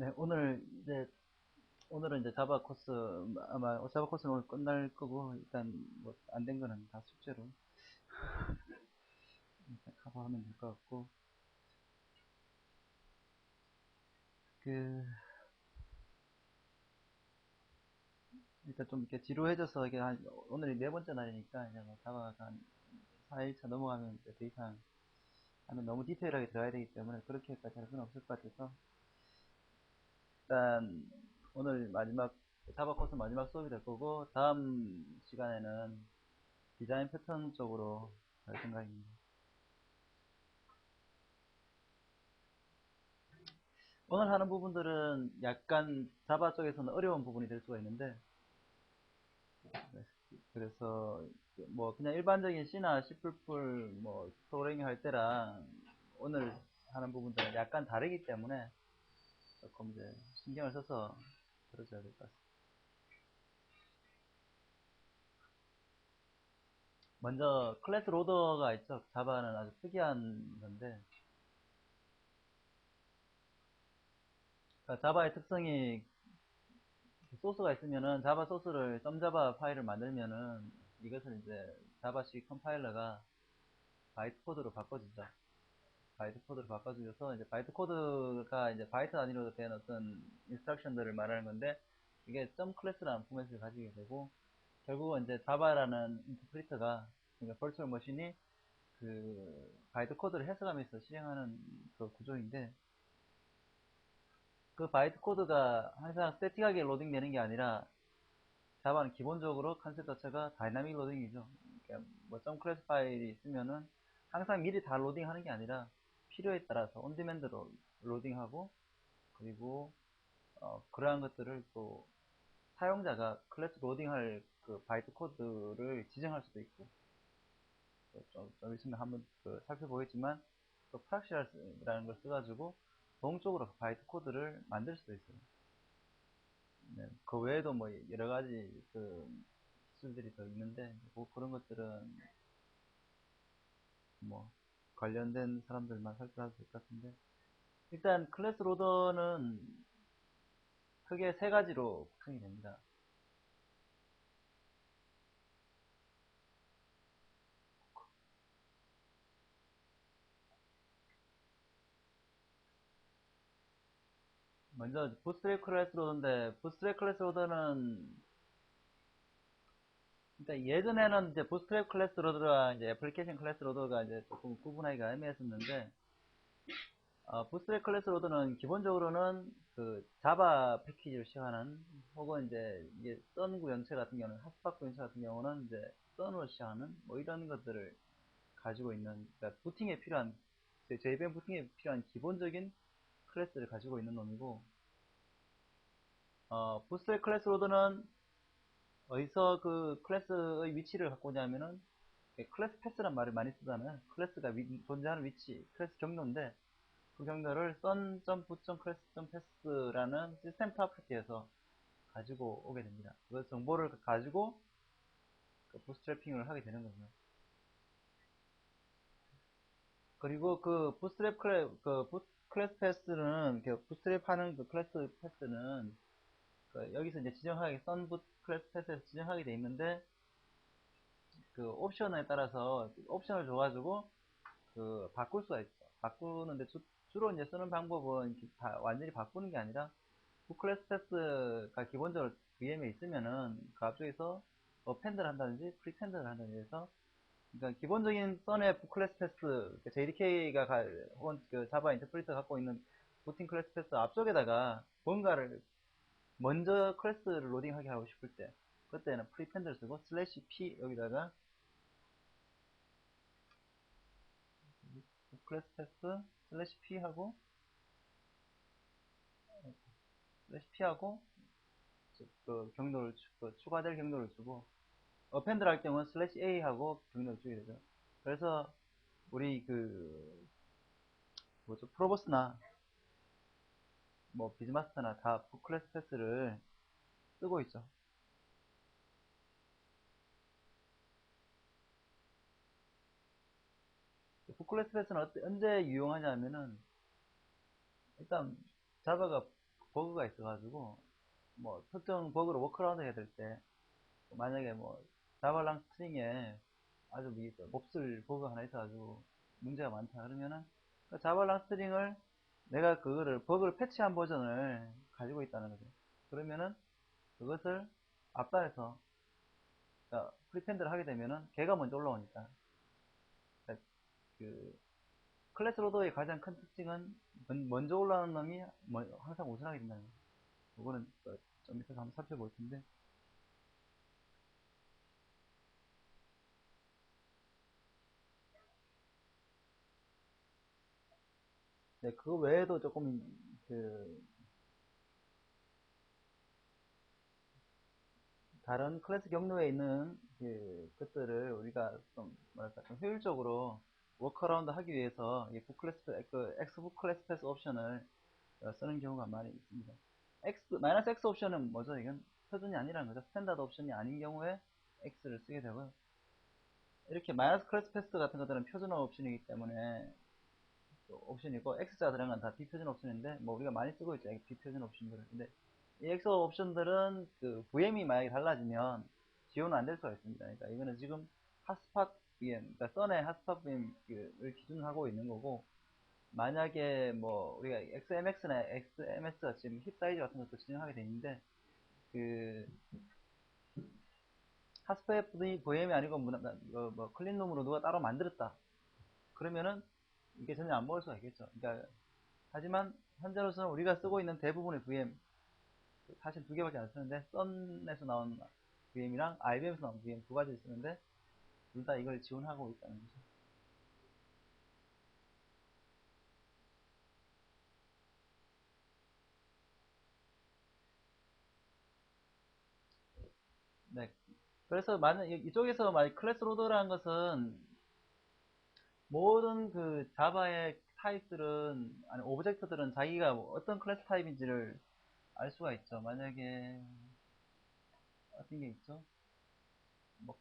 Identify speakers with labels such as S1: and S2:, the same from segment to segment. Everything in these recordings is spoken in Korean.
S1: 네, 오늘은 이제 자바 코스, 아마 자바 코스는 오늘 끝날 거고, 일단 뭐 안 된 거는 다 숙제로 일단 커버하면 될 것 같고, 그, 일단 좀 이렇게 지루해져서, 오늘이 네 번째 날이니까, 이제 뭐 자바가 한 4일차 넘어가면 이제 더 이상 하면 너무 디테일하게 들어가야 되기 때문에 그렇게까지 할 수는 없을 것 같아서, 일단 오늘 자바 코스 마지막 수업이 될 거고, 다음 시간에는 디자인 패턴 쪽으로 갈 생각입니다. 오늘 하는 부분들은 약간 자바 쪽에서는 어려운 부분이 될 수가 있는데, 네, 그래서 뭐 그냥 일반적인 C나 C++ 뭐 프로그래밍 할 때랑 오늘 하는 부분들은 약간 다르기 때문에 조금 이제 신경을 써서 들어줘야 될 것 같습니다. 먼저 클래스 로더가 있죠. 자바는 아주 특이한 건데, 그러니까 자바의 특성이 소스가 있으면은 자바 소스를 점.java 파일을 만들면은 이것을 이제 자바식 컴파일러가 바이트 코드로 바꿔주죠. 바이트 코드를 바꿔주셔서 이제 바이트 코드가 이제 바이트 단위로 된 어떤 인스트럭션들을 말하는 건데, 이게 점 클래스라는 포맷을 가지게 되고, 결국은 이제 자바라는 인터프리터가, 그러니까 버추얼 머신이 그 바이트 코드를 해석하면서 실행하는 그 구조인데, 그 바이트 코드가 항상 스태틱하게 로딩되는 게 아니라 자바는 기본적으로 컨셉 자체가 다이나믹 로딩이죠. 그러니까 뭐점 클래스 파일이 있으면은 항상 미리 다 로딩하는 게 아니라 필요에 따라서 온디맨드로 로딩하고, 그리고 그러한 것들을 또 사용자가 클래스 로딩할 그 바이트 코드를 지정할 수도 있고, 좀 있으면 한번 살펴보겠지만 또 프락시라는 걸 써가지고 동적으로 바이트 코드를 만들 수도 있어요. 네, 그 외에도 뭐 여러 가지 기술들이 더 있는데, 뭐 그런 것들은 뭐 관련된 사람들만 살펴봐도 될 것 같은데, 일단 클래스 로더는 크게 세 가지로 구성이 됩니다. 먼저 부스트랩 클래스 로더인데, 부스트랩 클래스 로더는 일단 예전에는 이제 부스트랩 클래스 로더와 이제 애플리케이션 클래스 로더가 이제 조금 구분하기가 애매했었는데, 부스트랩 클래스 로더는 기본적으로는 그 자바 패키지를 시작하는, 혹은 이제 이게 썬 구현체 같은 경우는, 핫스팟 구현체 같은 경우는 이제 썬으로 시작하는 뭐 이런 것들을 가지고 있는, 그러니까 부팅에 필요한, JVM 부팅에 필요한 기본적인 클래스를 가지고 있는 놈이고, 부스트랩 클래스 로더는 어디서 그 클래스의 위치를 갖고 오냐면은, 클래스 패스란 말을 많이 쓰잖아요. 클래스가 존재하는 위치, 클래스 경로인데, 그 경로를 sun.boot.class.pass라는 시스템 프로퍼티에서 가지고 오게 됩니다. 그 정보를 가지고 그 부스트래핑을 하게 되는 거죠. 그리고 그 클래스 패스는, 부스트랩 하는 그 클래스 패스는 여기서 이제 지정하게, sunboot 클래스 패스에서 지정하게 돼 있는데, 그 옵션에 따라서 옵션을 줘가지고 바꿀 수가 있어. 바꾸는데 주로 이제 쓰는 방법은 완전히 바꾸는 게 아니라, 부클래스 패스가 기본적으로 VM에 있으면은 그 앞쪽에서 어펜드를 한다든지 프리펜드를 한다든지 해서, 그러니까 기본적인 썬의 부클래스 패스, JDK가 혹은 그 자바 인터프리터 갖고 있는 부팅 클래스 패스 앞쪽에다가 뭔가를 먼저 클래스를 로딩하게 하고 싶을 때, 그때는 프리펜드를 쓰고 슬래시 p 여기다가 부클래스 패스 슬래시 p 하고, 경로를 추가될 경로를 주고, 어펜드를 할 경우는 슬래시 A 하고 경로를 주게 되죠. 그래서 우리 뭐죠, 프로보스나 뭐 비즈마스터나 다 부클래스 패스를 쓰고 있죠. 부클래스 패스는 언제 유용하냐면은, 일단 자바가 버그가 있어가지고, 뭐, 특정 버그로 워크라운드 해야 될 때, 만약에 뭐, 자발랑 스트링에 아주 몹쓸 버그가 하나 있어가지고, 문제가 많다. 그러면은, 그 자발랑 스트링을 내가 그거를, 버그를 패치한 버전을 가지고 있다는 거죠. 그러면은, 그것을 앞단에서, 그러니까 프리펜드를 하게 되면은, 걔가 먼저 올라오니까. 그러니까 그, 클래스 로더의 가장 큰 특징은, 먼저 올라오는 놈이 항상 우선하게 된다는 거예요. 그거는 좀 이따가 한번 살펴볼 텐데. 네, 그거 외에도 조금 그 다른 클래스 경로에 있는 것들을 우리가 좀 뭐랄까 좀 효율적으로 워크어라운드 하기 위해서 이 X 북 클래스 패스 옵션을 쓰는 경우가 많이 있습니다. 마이너스 X 옵션은 뭐죠? 이건 표준이 아니라는 거죠. 스탠다드 옵션이 아닌 경우에 X를 쓰게 되고요. 이렇게 마이너스 클래스 패스 같은 것들은 표준화 옵션이기 때문에 옵션이고 X자 들어간 건 다 비표준 옵션인데 뭐 우리가 많이 쓰고 있죠. 비표준 옵션들을. 근데 이 X 옵션들은 그 VM이 만약에 달라지면 지원은 안 될 수가 있습니다. 그러니까 이거는 지금 핫스팟 VM, 그러니까 썬의 핫스팟 VM을 기준으로 하고 있는 거고, 만약에 뭐 우리가 XMX나 XMS가 지금 힙 사이즈 같은 것도 지정하게 돼 있는데, 그 핫스팟 VM이 아니고 뭐 클린룸으로 누가 따로 만들었다. 그러면은 이게 전혀 안 먹을 수가 있겠죠. 그러니까 하지만 현재로서는 우리가 쓰고 있는 대부분의 VM, 사실 두 개밖에 안 쓰는데 썬에서 나온 VM이랑 IBM에서 나온 VM 두 가지를 쓰는데 둘 다 이걸 지원하고 있다는 거죠. 네. 그래서 만약 이쪽에서 만약 클래스 로더라는 것은 모든 그 자바의 타입들은 아니 오브젝트들은 자기가 어떤 클래스 타입인지를 알 수가 있죠. 만약에 어떤 게 있죠? 뭐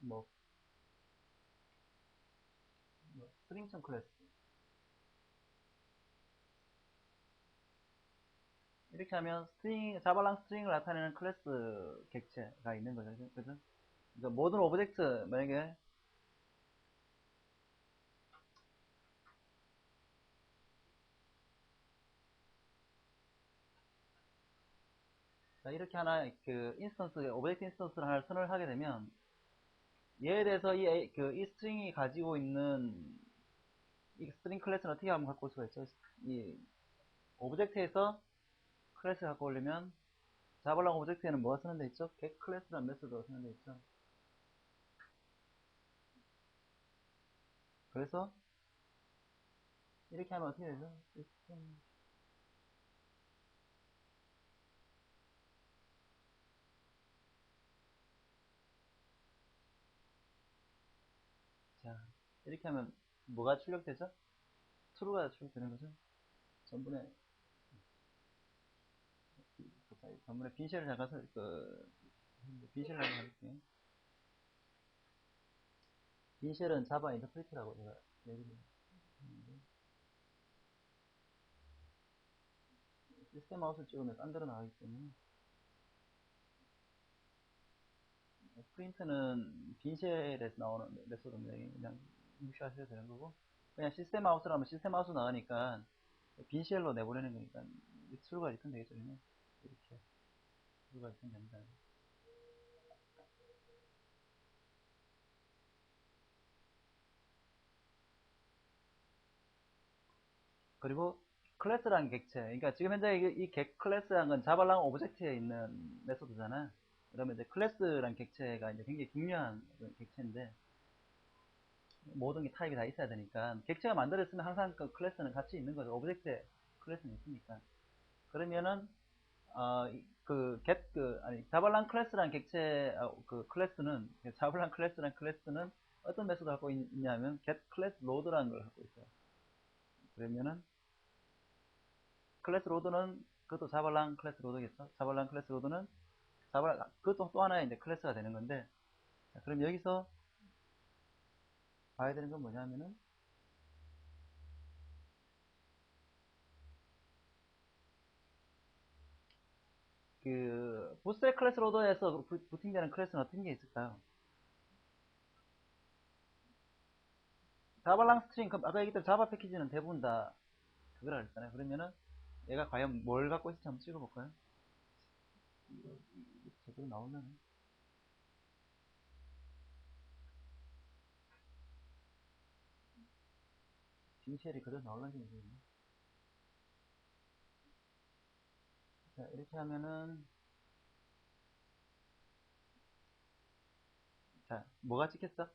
S1: 뭐, 스트링 클래스 이렇게 하면 자발랑 스트링을 나타내는 클래스 객체가 있는 거죠. 그죠? 그러니까 모든 오브젝트, 만약에, 자, 이렇게 하나, 오브젝트 인스턴스를 하나 선언을 하게 되면, 얘에 대해서 이 스트링이 가지고 있는, 이 스트링 클래스는 어떻게 하면 갖고 올 수가 있죠? 이 오브젝트에서 클래스 갖고 오려면, 자발랑 오브젝트에는 뭐가 쓰는 데 있죠? get 클래스라는 메소드가 쓰는 데 있죠. 그래서, 이렇게 하면 어떻게 되죠? 자, 이렇게 하면 뭐가 출력되죠? true가 출력되는 거죠. 전분에 전분에 빈쉘을 잠깐 빈쉘을 한번 해볼게요. 빈쉘은 자바 인터프리트라고 제가 얘기를 했는데 시스템 아웃을 찍으면 딴 데로 나가기 때문에 프린트는 빈쉘에서 나오는 메소드인데 그냥 무시하셔도 되는 거고, 그냥 시스템 아웃을 하면 시스템 아웃으로 나가니까 빈쉘로 내보내는 거니까 트루가 리턴 되겠죠. 그냥 이렇게 트루가 리턴 됩니다. 그리고 클래스라는 객체, 그러니까 지금 현재 이 클래스라는 건 자발랑 오브젝트에 있는 메소드잖아. 그러면 이제 클래스라는 객체가 이제 굉장히 중요한 객체인데, 모든 게 타입이 다 있어야 되니까 객체가 만들어졌으면 항상 그 클래스는 같이 있는 거죠. 오브젝트에 클래스는 있으니까. 그러면은 자발랑 클래스란 객체 그 클래스는 자발랑 클래스란 클래스는 어떤 메소드 갖고 있냐면 get class load라는 걸 갖고 있어요. 그러면은 클래스 로드는 그것도 자발랑 클래스 로드겠죠. 자발랑 클래스 로드는 그것도 또 하나의 이제 클래스가 되는 건데, 자, 그럼 여기서 봐야 되는 건 뭐냐면은 그 부스트랙 클래스 로더에서 부팅되는 클래스는 어떤 게 있을까요? 자발랑 스트링, 아까 얘기했던 자바 패키지는 대부분 다 그거라 그랬잖아요. 그러면은 얘가 과연 뭘 갖고 있을지 한번 찍어볼까요? 제대로 나오려나? 빈쉘이 그대로 나올는지 모르겠네. 자, 이렇게 하면은, 자, 뭐가 찍혔어?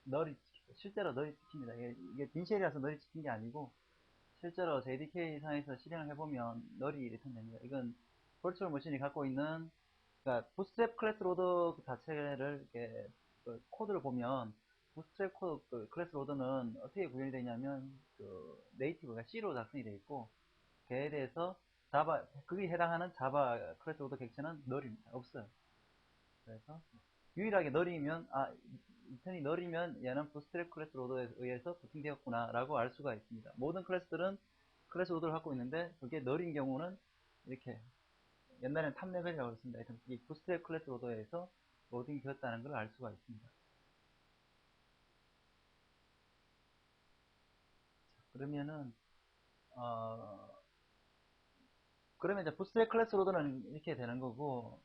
S1: 널이 찍혔어. 실제로 널이 찍힙니다. 이게 빈쉘이라서 널이 찍힌 게 아니고, 실제로 JDK 상에서 실행을 해보면 널이 리턴됩니다. 이건 버추얼 머신이 갖고 있는, 그러니까 부스트랩 클래스 로더 자체를 이렇게 코드를 보면 부스트랩 코드 클래스 로더는 어떻게 구현이 되냐면 그 네이티브가 C로 작성이 되어 있고 걔에 대해서 자바 그게 해당하는 자바 클래스 로더 객체는 널입니다. 없어요. 그래서 유일하게 널이면 리턴이 널이면 얘는 부스트랩 클래스 로더에 의해서 부팅되었구나 라고 알 수가 있습니다. 모든 클래스들은 클래스 로더를 갖고 있는데 그게 널인 경우는 이렇게 옛날에는 탑레벨이라고 했습니다. 하여튼 이 부스트랩 클래스 로더에서 로딩이 되었다는 걸 알 수가 있습니다. 그러면은 그러면 이제 부스트랩 클래스 로더는 이렇게 되는 거고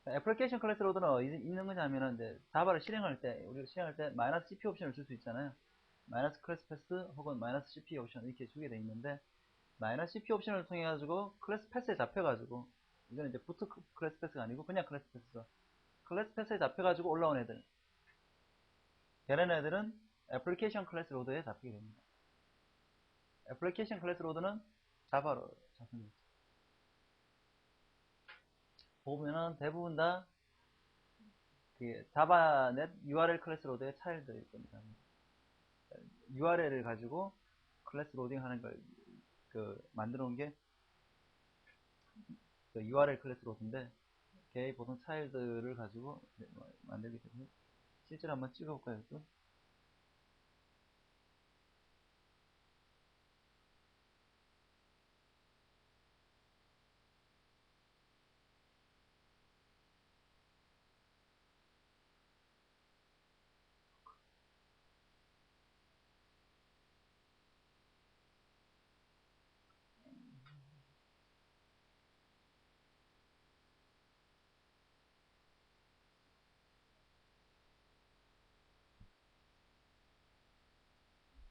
S1: 애플리케이션 클래스 로더는 어디 있는 거냐면은 이제 자바를 실행할 때 우리가 실행할 때 마이너스 CP 옵션을 줄 수 있잖아요. 마이너스 클래스 패스 혹은 마이너스 CP 옵션 이렇게 주게 돼 있는데 마이너스 CP 옵션을 통해 가지고 클래스 패스에 잡혀 가지고 이거는 이제 부트 클래스 패스가 아니고 그냥 클래스 패스죠. 클래스 패스에 잡혀 가지고 올라온 애들 걔네 애들은 애플리케이션 클래스 로드에 잡히게 됩니다. 애플리케이션 클래스 로드는 자바로 작성됩니다. 보면은 대부분 다 자바넷 URL 클래스 로드의 차일드일 겁니다. URL을 가지고 클래스 로딩 하는 걸 만들어 놓은 게 URL 클래스 로드인데 걔의 보통 차일드를 가지고 만들기 때문에 실제로 한번 찍어볼까요? 또?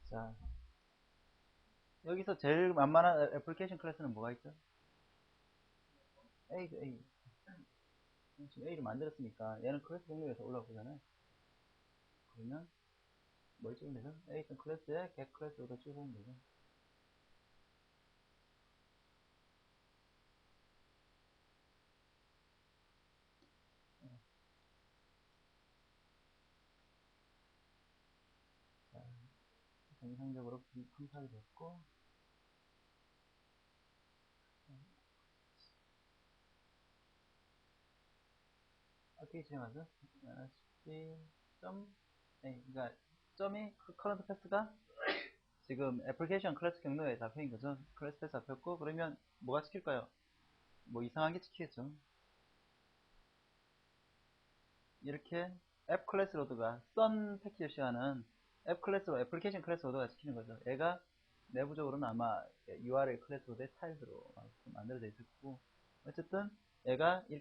S1: 자, 여기서 제일 만만한 애플리케이션 클래스는 뭐가 있죠? A죠, A. 지금 A를 만들었으니까 얘는 클래스 종류에서 올라오잖아요. 그러면 뭘 찍으면 되죠? A 클래스에 get 클래스로 찍어보면 되죠. 자, 정상적으로 컴파일 됐고 어떻게 진행하죠? C 점 A 그러니까 점이 커런트 패스가 지금 애플리케이션 클래스 경로에 잡혀있는 거죠. 클래스 패스 잡혔고 그러면 뭐가 찍힐까요? 뭐 이상한 게 찍히겠죠. 이렇게 앱 클래스 로드가 썬 패키지 시간은 앱 클래스로 애플리케이션 클래스 로드가 찍히는 거죠. 얘가 내부적으로는 아마 URL 클래스 로드의 차일드로 만들어져 있었고 어쨌든 얘가 이렇게